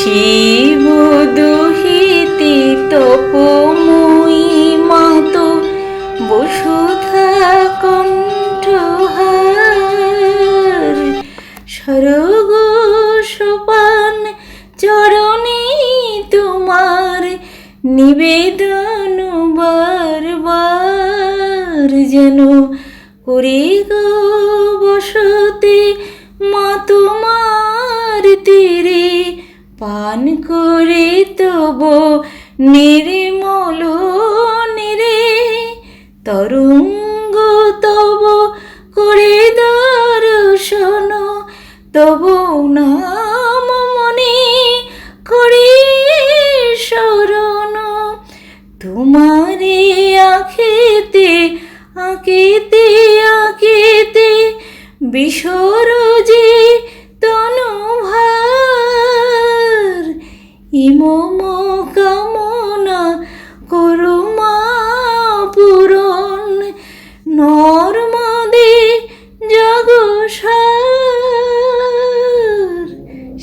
শিব দুহিতে তপময়ী মাতো বসুধা কণ্ঠহার স্বর্গ সোপান চরণে তোমার নিবেদন বারবার যেন করে গো বসতে মা তোমার তীরে পান করে তব নির্মল নিরে তরঙ্গ তব করে দর্শন তব নাম মনে করে শরণ তোমারে আঁকেতে আঁকেতে আঁকেতে বিসর্জে তনুভার ইমম কামনা করো মা পূরণ নর্মদে জগসার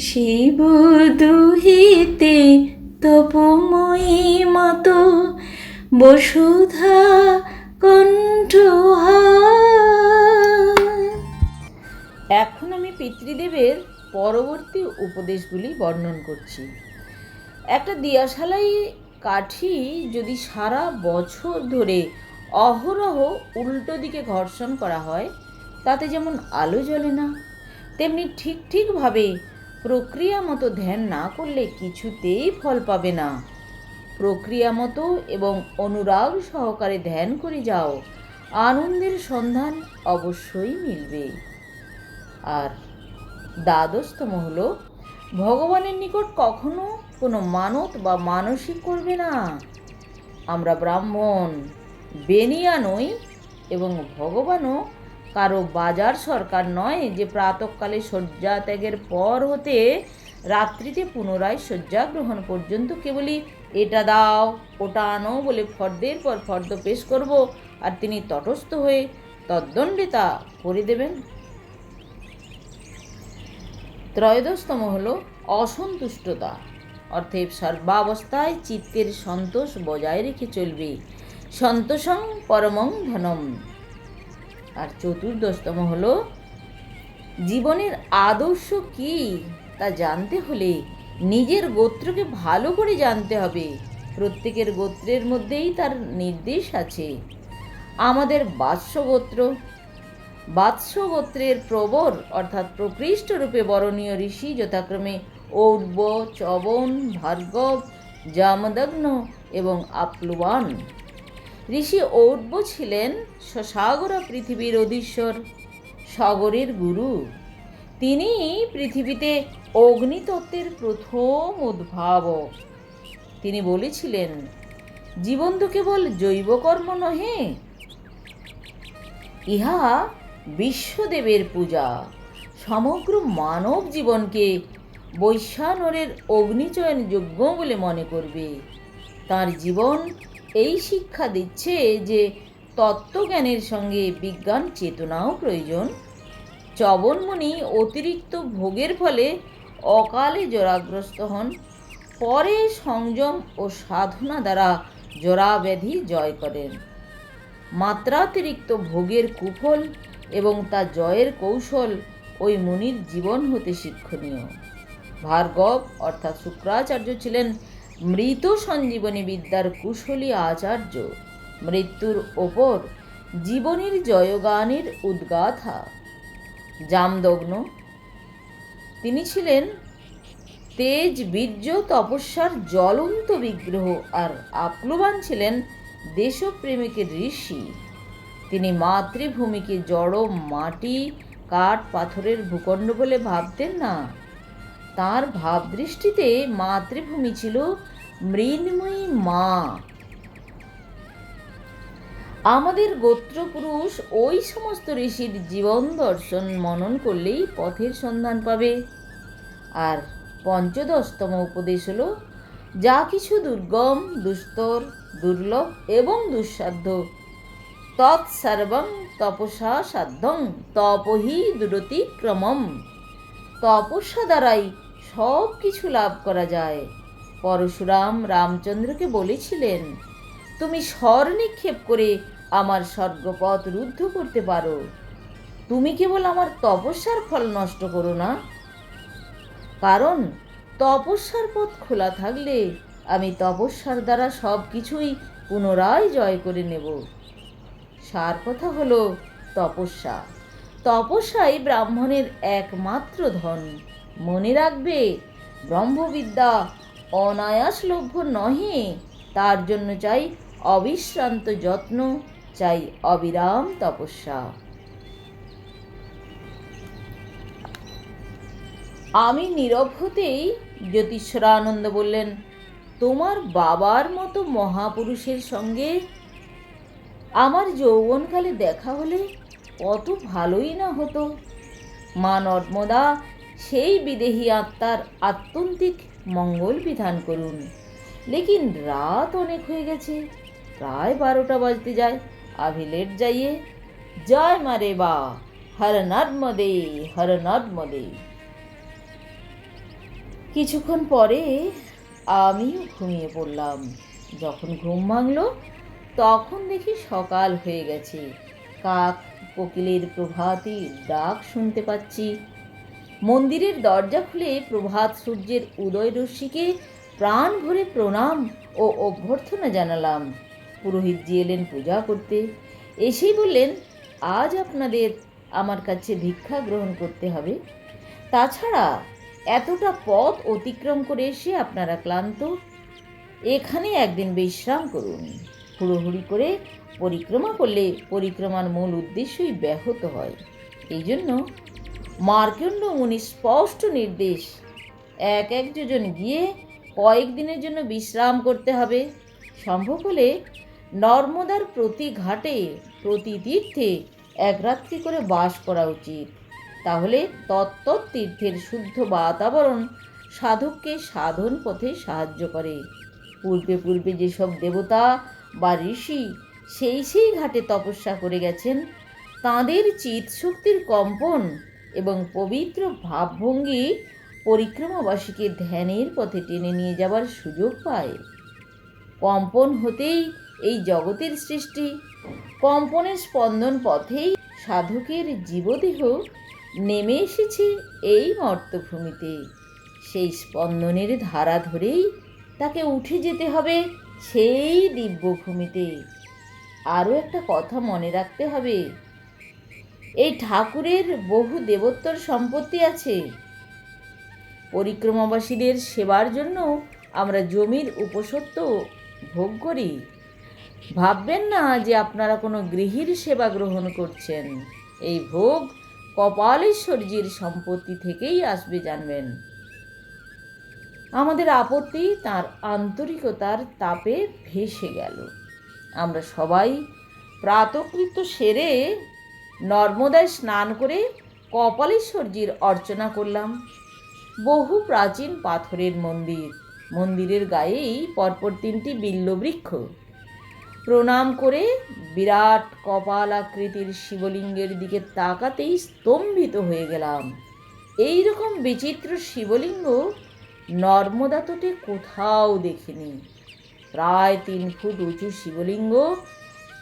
শিব দুহিতে তপময়ী মাতো বসুধা কণ্ঠহার। এখন আমি পিতৃদেবের পরবর্তী উপদেশগুলি বর্ণন করছি। একটা দিয়াশালাই কাঠি যদি সারা বছর ধরে অহরহ উল্টো দিকে ঘর্ষণ করা হয় তাতে যেমন আলো জ্বলে না, তেমনি ঠিকভাবে প্রক্রিয়া মতো ধ্যান না করলে কিছুতেই ফল পাবে না। প্রক্রিয়া মতো এবং অনুরাগ সহকারে ধ্যান করে যাও, আনন্দের সন্ধান অবশ্যই মিলবে। আর দ্বাদশতম হলো, ভগবানের নিকট কখনো কোনো মানত বা মানসিক করবে না। আমরা ব্রাহ্মণ বেনিয়া নই এবং ভগবানও কারো বাজার সরকার নয় যে প্রাতঃকালে শয্যা ত্যাগের পর হতে রাত্রিতে পুনরায় শয্যা গ্রহণ পর্যন্ত কেবলই এটা দাও ওটা আনো বলে ফর্দের পর ফর্দ পেশ করব আর তিনি তটস্থ হয়ে তদ্দণ্ডে তা করে দেবেন। ত্রয়োদশতম হল অসন্তুষ্টতা, অর্থাৎ সর্বাবস্থায় চিত্তের সন্তোষ বজায় রেখে চলবে। সন্তোষং পরমং ধনম। আর চতুর্দশতম হল জীবনের আদর্শ কি তা জানতে হলে নিজের গোত্রকে ভালো করে জানতে হবে। প্রত্যেকের গোত্রের মধ্যেই তার নির্দেশ আছে। আমাদের বাৎস গোত্রের প্রবর অর্থাৎ প্রকৃষ্ট রূপে বরণীয় ঋষি যথাক্রমে ঔড্ব, চবন, ভার্গব, জামদগ্ন এবং আপ্লুবান। ঋষি ঔড্ব ছিলেন সসাগরা পৃথিবীর অধীশ্বর, সাগরের গুরু। তিনি পৃথিবীতে অগ্নিতত্ত্বের প্রথম উদ্ভাবক। তিনি বলেছিলেন, জীবন তো কেবল জৈবকর্ম নহে, ইহা বিশ্বদেবের পূজা। সমগ্র মানব জীবনকে বৈশ্বানরের অগ্নিচয়ন যোগ্য বলে মনে করবে। তার জীবন এই শিক্ষা দিচ্ছে যে তত্ত্বজ্ঞানের সঙ্গে বিজ্ঞান চেতনাও প্রয়োজন। চবনমুনি অতিরিক্ত ভোগের ফলে অকালে জরাগ্রস্ত হন, পরে সংযম ও সাধনা দ্বারা জরাব্যাধি জয় করেন। মাত্রাতিরিক্ত ভোগের কুফল এবং তা জয়ের কৌশল ওই মুনির জীবন হতে শিক্ষণীয়। ভার্গব অর্থাৎ শুক্রাচার্য ছিলেন মৃত সঞ্জীবনী বিদ্যার কুশলী আচার্য। মৃত্যুর ওপর জীবনের জয়গানের উদ্গাথা। জামদগ্ন, তিনি ছিলেন তেজ বীর্য তপস্যার জ্বলন্ত বিগ্রহ। আর আপ্লুবান ছিলেন দেশপ্রেমিকের ঋষি। তিনি মাতৃভূমিকে জড় মাটি, কাঠ, পাথরের ভূখণ্ড বলে ভাবতেন না। তার ভাবদৃষ্টিতে মাতৃভূমি ছিল মৃন্ময়ী মা। আমাদের গোত্রপুরুষ ওই সমস্ত ঋষির জীবন দর্শন মনন করলেই পথের সন্ধান পাবে। আর পঞ্চদশতম উপদেশ হলো, যা কিছু দুর্গম, দুস্তর, দুর্লভ এবং দুঃসাধ্য তৎসর্বং তপসা সাধ্যং তপহি দুরতিক্রমম। তপস্যা দ্বারাই সব কিছু লাভ করা যায়। পরশুরাম রামচন্দ্রকে বলেছিলেন, তুমি স্বর নিক্ষেপ করে আমার স্বর্গপথ রুদ্ধ করতে পারো, তুমি কেবল আমার তপস্যার ফল নষ্ট করো না। কারণ তপস্যার পথ খোলা থাকলে আমি তপস্যার দ্বারা সব কিছুই পুনরায় জয় করে নেব। সার কথা হলো তপস্যা। তপস্যাই ব্রাহ্মণের একমাত্র ধন। মনে রাখবে, ব্রহ্মবিদ্যা অনায়াসলভ্য নহে, তার জন্য চাই অবিশ্রান্ত যত্ন, চাই অবিরাম তপস্যা। আমি নীরব হতেই জ্যোতিষ্বরানন্দ বললেন, তোমার বাবার মতো মহাপুরুষের সঙ্গে আমার যৌবনকালে দেখা হলে কত ভালোই না হতো। মা নর্মদা সেই বিদেহী আত্মার আত্যন্তিক মঙ্গল বিধান করুন। লেকিন রাত অনেক হয়ে গেছে, প্রায় 12টা বাজতে যায়। আভি লেট যাইয়ে। জয় মা রে বা, হর নর্মদে, হর নর্মদে। কিছুক্ষণ পরে আমিও ঘুমিয়ে পড়লাম। যখন ঘুম ভাঙল তখন দেখি সকাল হয়ে গেছে। কাক কোকিলের প্রভাতী ডাক শুনতে পাচ্ছি। মন্দিরের দরজা খুলে প্রভাত সূর্যের উদয় রশ্মিকে প্রাণ ভরে প্রণাম ও অভ্যর্থনা জানালাম। পুরোহিতজি এলেন পূজা করতে। এসেই বললেন, আজ আপনাদের আমার কাছে ভিক্ষা গ্রহণ করতে হবে। তাছাড়া এতটা পথ অতিক্রম করে এসে আপনারা ক্লান্ত, এখানে একদিন বিশ্রাম করুন। হুড়োহুড়ি করে পরিক্রমা করলে পরিক্রমার মূল উদ্দেশ্যই ব্যাহত হয়। এই জন্য মার্কণ্ড মুনির স্পষ্ট নির্দেশ, এক এক যোজন গিয়ে কয়েকদিনের জন্য বিশ্রাম করতে হবে। সম্ভব হলে নর্মদার প্রতি ঘাটে, প্রতি তীর্থে এক রাত্রি করে বাস করা উচিত। তাহলে তত্ত্ব তীর্থের শুদ্ধ বাতাবরণ সাধককে সাধন পথে সাহায্য করে। পূর্বে পূর্বে যেসব দেবতা বা ঋষি সেই ঘাটে তপস্যা করে গেছেন, তাঁদের চিৎশক্তির কম্পন এবং পবিত্র ভাবভঙ্গি পরিক্রমাবাসীকে ধ্যানের পথে টেনে নিয়ে যাবার সুযোগ পায়। কম্পন হতেই এই জগতের সৃষ্টি। কম্পনের স্পন্দন পথেই সাধকের জীবদেহ নেমে এসেছে এই মর্তভূমিতে। সেই স্পন্দনের ধারা ধরেই তাকে উঠে যেতে হবে সেই দিব্যভূমিতে। আরও একটা কথা মনে রাখতে হবে, এই ঠাকুরের বহু দেবোত্তর সম্পত্তি আছে। পরিক্রমাবাসীদের সেবার জন্য আমরা জমির উপসত্ত্ব ভোগ করি। ভাববেন না যে আপনারা কোনো গৃহীর সেবা গ্রহণ করছেন। এই ভোগ কপালেশ্বরজির সম্পত্তি থেকেই আসবে, জানবেন। আমাদের আপত্তি তার আন্তরিকতার তাপে ভেসে গেল। আমরা সবাই প্রাতকৃত্য সেরে নর্মদায় স্নান করে কপালেশ্বরজির অর্চনা করলাম। বহু প্রাচীন পাথরের মন্দির, মন্দিরের গায়েই পরপর 3টি বিল্ববৃক্ষ। প্রণাম করে বিরাট কপাল আকৃতির শিবলিঙ্গের দিকে তাকাতেই স্তম্ভিত হয়ে গেলাম। এই রকম বিচিত্র শিবলিঙ্গ নর্মদা তটে কোথাও দেখিনি। প্রায় 3 ফুট উঁচু শিবলিঙ্গ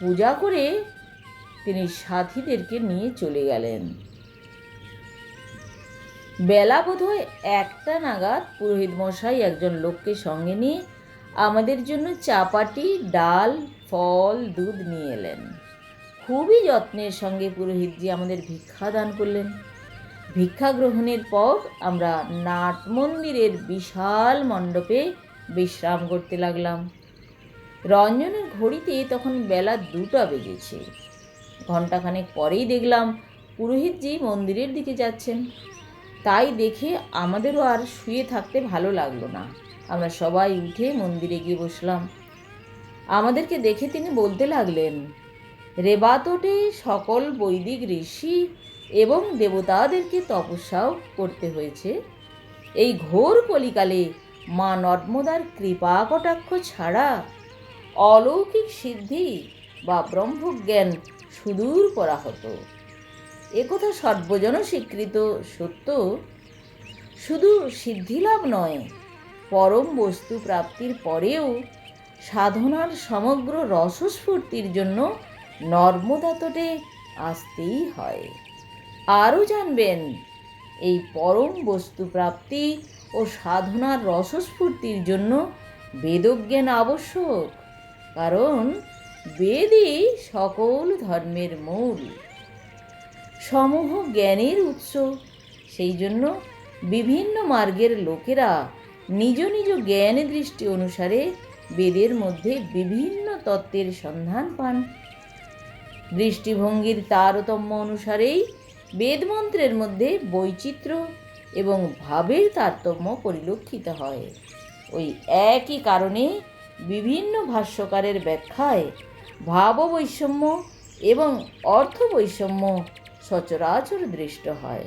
পূজা করে তিনি সাথীদেরকে নিয়ে চলে গেলেন। বেলা বোধহয় 1টা নাগাদ পুরোহিত মশাই একজন লোককে সঙ্গে নিয়ে আমাদের জন্য চাপাটি, ডাল, ফল, দুধ নিয়ে এলেন। খুবই যত্নের সঙ্গে পুরোহিতজি আমাদের ভিক্ষা দান করলেন। ভিক্ষা গ্রহণের পর আমরা নাট মন্দিরের বিশাল মণ্ডপে বিশ্রাম করতে লাগলাম। রঞ্জনের ঘড়িতে তখন বেলা 2টা বেজেছে। ঘণ্টাখানেক পরেই দেখলাম পুরোহিতজি মন্দিরের দিকে যাচ্ছেন। তাই দেখে আমাদেরও আর শুয়ে থাকতে ভালো লাগলো না। আমরা সবাই উঠে মন্দিরে গিয়ে বসলাম। আমাদেরকে দেখে তিনি বলতে লাগলেন, রেবাতটে সকল বৈদিক ঋষি এবং দেবতাদেরকে তপস্যাও করতে হয়েছে। এই ঘোর কলিকালে মা নর্মদার কৃপা কটাক্ষ ছাড়া অলৌকিক সিদ্ধি বা ব্রহ্মজ্ঞান সুদূর পরাহত। একথা সর্বজন স্বীকৃত সত্য। শুধু সিদ্ধিলাভ নয়, পরম বস্তু প্রাপ্তির পরেও সাধনার সমগ্র রসস্ফূর্তির জন্য নর্মদা তটে আসতেই হয়। আরও জানবেন, এই পরম বস্তু প্রাপ্তি ও সাধনার রসস্ফূর্তির জন্য বেদজ্ঞান আবশ্যক, কারণ বেদই সকল ধর্মের মূল, সমূহ জ্ঞানের উৎস। সেই জন্য বিভিন্ন মার্গের লোকেরা নিজ নিজ জ্ঞান দৃষ্টি অনুসারে বেদের মধ্যে বিভিন্ন তত্ত্বের সন্ধান পান। দৃষ্টিভঙ্গির তারতম্য অনুসারেই বেদমন্ত্রের মধ্যে বৈচিত্র্য এবং ভাবের তারতম্য পরিলক্ষিত হয়। ওই একই কারণে বিভিন্ন ভাষ্যকারের ব্যাখ্যায় ভাব বৈষম্য এবং অর্থ বৈষম্য সচরাচর দৃষ্ট হয়।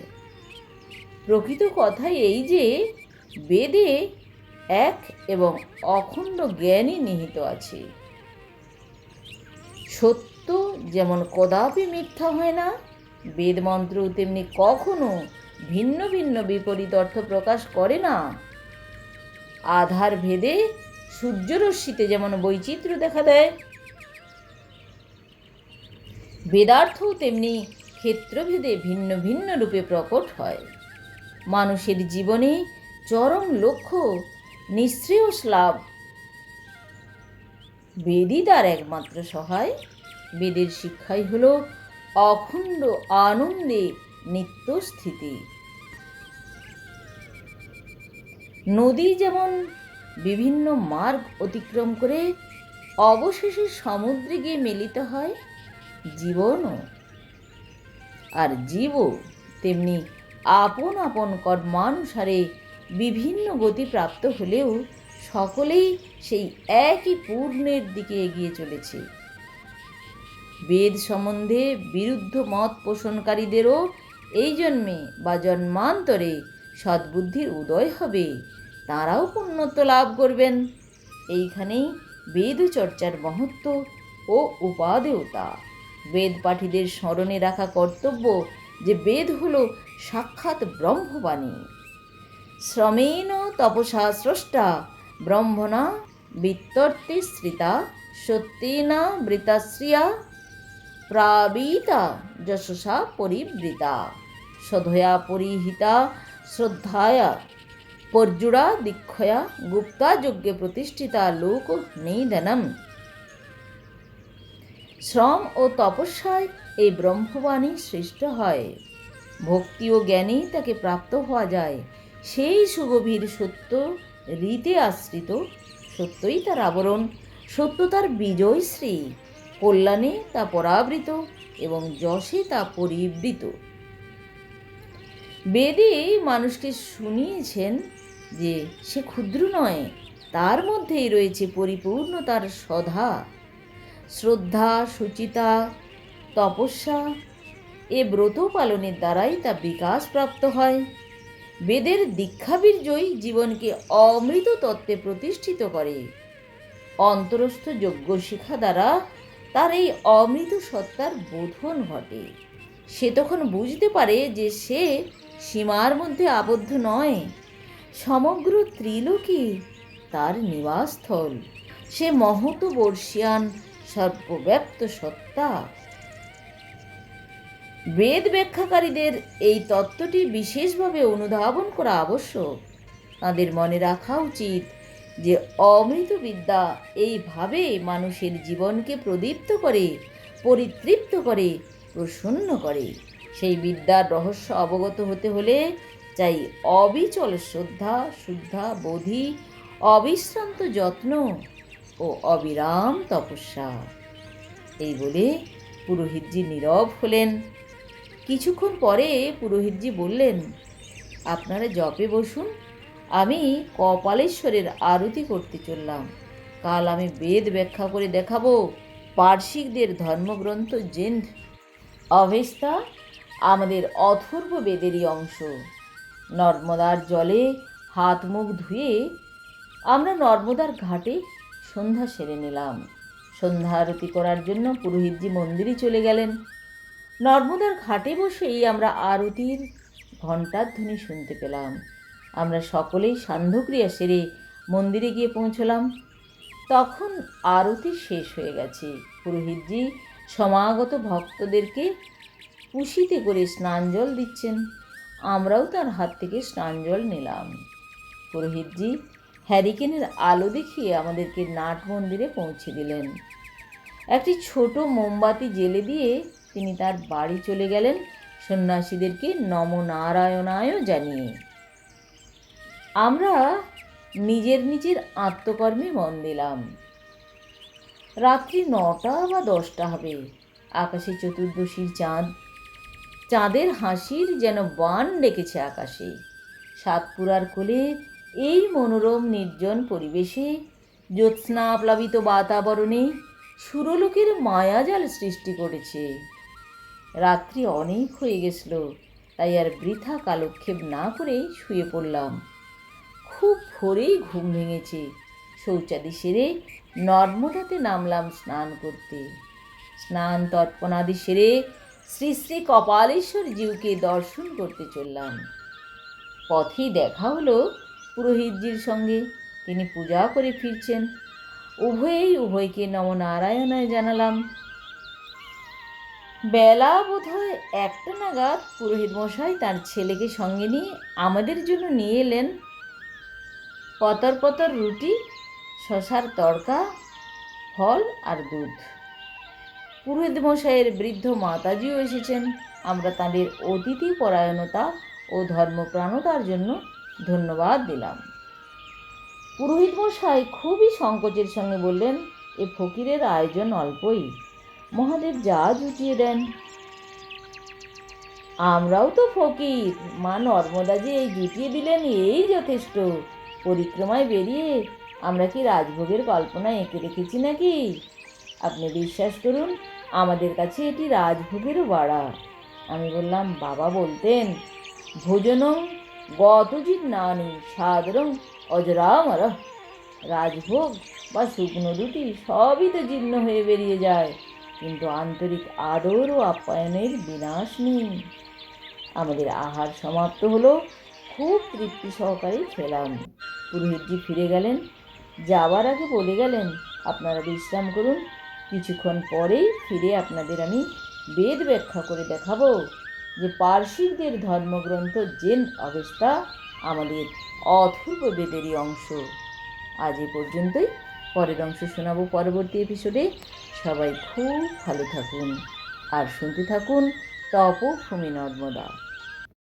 প্রকৃত কথা এই যে বেদে এক এবং অখণ্ড জ্ঞানই নিহিত আছে। সত্য যেমন কদাপি মিথ্যা হয় না, বেদমন্ত্র তেমনি কখনো ভিন্ন ভিন্ন বিপরীত অর্থ প্রকাশ করে না। আধার ভেদে সূর্যরশ্মিতে যেমন বৈচিত্র্য দেখা দেয়, বেদার্থও তেমনি ক্ষেত্রভেদে ভিন্ন ভিন্ন রূপে প্রকট হয়। মানুষের জীবনে চরম লক্ষ্য নিঃশ্রেয়স লাভ, বেদই তার একমাত্র সহায়। বেদের শিক্ষাই হল অখণ্ড আনন্দে নিত্যস্থিতি। নদী যেমন বিভিন্ন মার্গ অতিক্রম করে অবশেষে সমুদ্রে গিয়ে মিলিত হয়, জীবনও আর জীবও তেমনি আপন আপন কর্মানুসারে বিভিন্ন গতি প্রাপ্ত হলেও সকলেই সেই একই পূর্ণের দিকে এগিয়ে চলেছে। বেদ সম্বন্ধে বিরুদ্ধ মত পোষণকারীদেরও এই জন্মে বা জন্মান্তরে সদ্বুদ্ধির উদয় হবে, তারাও পুণ্যত্ব লাভ করবেন। এইখানেই বেদ চর্চার মহত্ব ও উপাদেয়তা। বেদ পাঠীদের স্মরণে রাখা কর্তব্য যে বেদ হল সাক্ষাৎ ব্রহ্মবাণী। শ্রমেণ তপসা স্রষ্টা ব্রহ্মণা বিত্তর্তে শ্রিতা সত্যেনা বৃতাশ্রিয়া প্রাবীতা যশসা পরিবৃতা সধয়া পরিহিতা শ্রদ্ধায়া পর্যুরা দীক্ষয়া গুপ্তা যজ্ঞে প্রতিষ্ঠিতা লোক নিধনম। শ্রম ও তপস্যায় এই ব্রহ্মবাণী সৃষ্ট হয়। ভক্তি ও জ্ঞানেই তাকে প্রাপ্ত হওয়া যায়। সেই সুগভীর সত্য রীতে আশ্রিত, সত্যই তার আবরণ, সত্য তার বিজয়শ্রী, কল্যাণে তা পরাবৃত এবং যশে তা পরিবৃত। বেদে মানুষকে শুনিয়েছেন যে সে ক্ষুদ্র নয়, তার মধ্যেই রয়েছে পরিপূর্ণ তার সধা। শ্রদ্ধা, শুচিতা, তপস্যা এ ব্রত পালনের দ্বারাই তা বিকাশ প্রাপ্ত হয়। বেদের দীক্ষাবীর্যই জীবনকে অমৃত তত্ত্বে প্রতিষ্ঠিত করে। অন্তরস্থ যজ্ঞ শিক্ষা দ্বারা তার এই অমৃত সত্তার বোধন ঘটে। সে তখন বুঝতে পারে যে সে সীমার মধ্যে আবদ্ধ নয়, সমগ্র ত্রিলোকে তার নিবাসস্থল। সে মহৎ বর্ষিয়ান সর্বব্যাপ্ত সত্তা। বেদ ব্যাখ্যাকারীদের এই তত্ত্বটি বিশেষভাবে অনুধাবন করা আবশ্যক। তাদের মনে রাখা উচিত যে অমৃত বিদ্যা এইভাবে মানুষের জীবনকে প্রদীপ্ত করে, পরিতৃপ্ত করে, প্রসন্ন করে। সেই বিদ্যার রহস্য অবগত হতে হলে চাই অবিচল শ্রদ্ধা, শুদ্ধা বোধি, অবিশ্রান্ত যত্ন ও অবিরাম তপস্যা। এই বলে পুরোহিতজি নীরব হলেন। কিছুক্ষণ পরে পুরোহিতজি বললেন, আপনারা জপে বসুন, আমি কপালেশ্বরের আরতি করতে চললাম। কাল আমি বেদ ব্যাখ্যা করে দেখাবো। পার্শ্বিকদের ধর্মগ্রন্থ জেন্দ অভেস্তা আমাদের অথর্ব বেদেরই অংশ। নর্মদার জলে হাত মুখ ধুয়ে আমরা নর্মদার ঘাটে সন্ধ্যা সেরে নিলাম। সন্ধ্যা আরতি করার জন্য পুরোহিতজি মন্দিরে চলে গেলেন। নর্মদার ঘাটে বসেই আমরা আরতির ঘণ্টার ধ্বনি শুনতে পেলাম। আমরা সকলেই সান্ধ্যক্রিয়া সেরে মন্দিরে গিয়ে পৌঁছলাম। তখন আরতি শেষ হয়ে গেছে। পুরোহিতজি সমাগত ভক্তদেরকে কুশিতে করে স্নান জল দিচ্ছেন। আমরাও তার হাত থেকে স্নান জল নিলাম। পুরোহিতজি হ্যারিকেনের আলো দেখিয়ে আমাদেরকে নাট মন্দিরে পৌঁছে দিলেন। একটি ছোট মোমবাতি জেলে দিয়ে তিনি তার বাড়ি চলে গেলেন সন্ন্যাসীদেরকে নম নারায়ণায় জানিয়ে। আমরা নিজের নিজের আত্মকর্মে মন দিলাম। রাত্রি 9টা বা 10টা হবে। আকাশে চতুর্দশীর চাঁদ, চাঁদের হাসির যেন বান ডেকেছে আকাশে। সাতপুরার কোলে এই মনোরম নির্জন পরিবেশে, জ্যোৎস্নাপ্লাবিত বাতাবরণে সুরলোকের মায়াজাল সৃষ্টি করেছে। রাত্রি অনেক হয়ে গেছিল, তাই আর বৃথা কালক্ষেপ না করেই শুয়ে পড়লাম। খুব ভোরেই ঘুম ভেঙেছে। শৌচাদি সেরে নর্মদাতে নামলাম স্নান করতে। স্নান তর্পণাদি সেরে শ্রী শ্রী কপালেশ্বর জিউকে দর্শন করতে চললাম। পথেই দেখা হলো পুরোহিতজির সঙ্গে। তিনি পূজা করে ফিরছেন। উভয়েই উভয়কে নম নারায়ণায় জানালাম। বেলা বোধহয় 1টা নাগাদ পুরোহিত মশাই তার ছেলেকে সঙ্গে নিয়ে আমাদের জন্য নিয়ে এলেন পতর পতর রুটি, শশার তড়কা, ফল আর দুধ। পুরোহিত মশাইয়ের বৃদ্ধ মাতাজিও এসেছেন। আমরা তাঁদের অতিথি পরায়ণতা ও ধর্মপ্রাণতার জন্য ধন্যবাদ দিলাম। পুরোহিত মশাই খুবই সংকোচের সঙ্গে বললেন, এ ফকিরের আয়োজন অল্পই, মহাদেব যা জুটিয়ে দেন। আমরাও তো ফকির, মা নর্মদা যে এই জুটিয়ে দিলেন এই যথেষ্ট। পরিক্রমায় বেরিয়ে আমরা কি রাজভোগের কল্পনা এঁকে রেখেছি নাকি? আপনি বিশ্বাস করুন, আমাদের কাছে এটি রাজভোগেরও বাড়া। আমি বললাম, বাবা বলতেন, ভোজনং গতজিৎ নানি সাদরং অজরামর। রাজভোগ বা শুকনো রুটি সবই তো জীর্ণ হয়ে বেরিয়ে যায়, কিন্তু আন্তরিক আদর ও আপ্যায়নের বিনাশ নেই। আমাদের আহার সমাপ্ত হলো। খুব তৃপ্তি সহকারে খেলাম। পুরোহিতজি ফিরে গেলেন। যাওয়ার আগে বলে গেলেন, আপনারা বিশ্রাম করুন, কিছুক্ষণ পরেই ফিরে আপনাদের আমি বেদ ব্যাখ্যা করে দেখাবো যে পার্শ্বীকদের ধর্মগ্রন্থ জেন অবস্থা আমাদের অথর্ব বেদেরই অংশ। আজ এ পর্যন্তই। পরের অংশ শোনাবো পরবর্তী এপিসোডে। সবাই খুব ভালো থাকুন আর শুনতে থাকুন তপভূমি নর্মদা।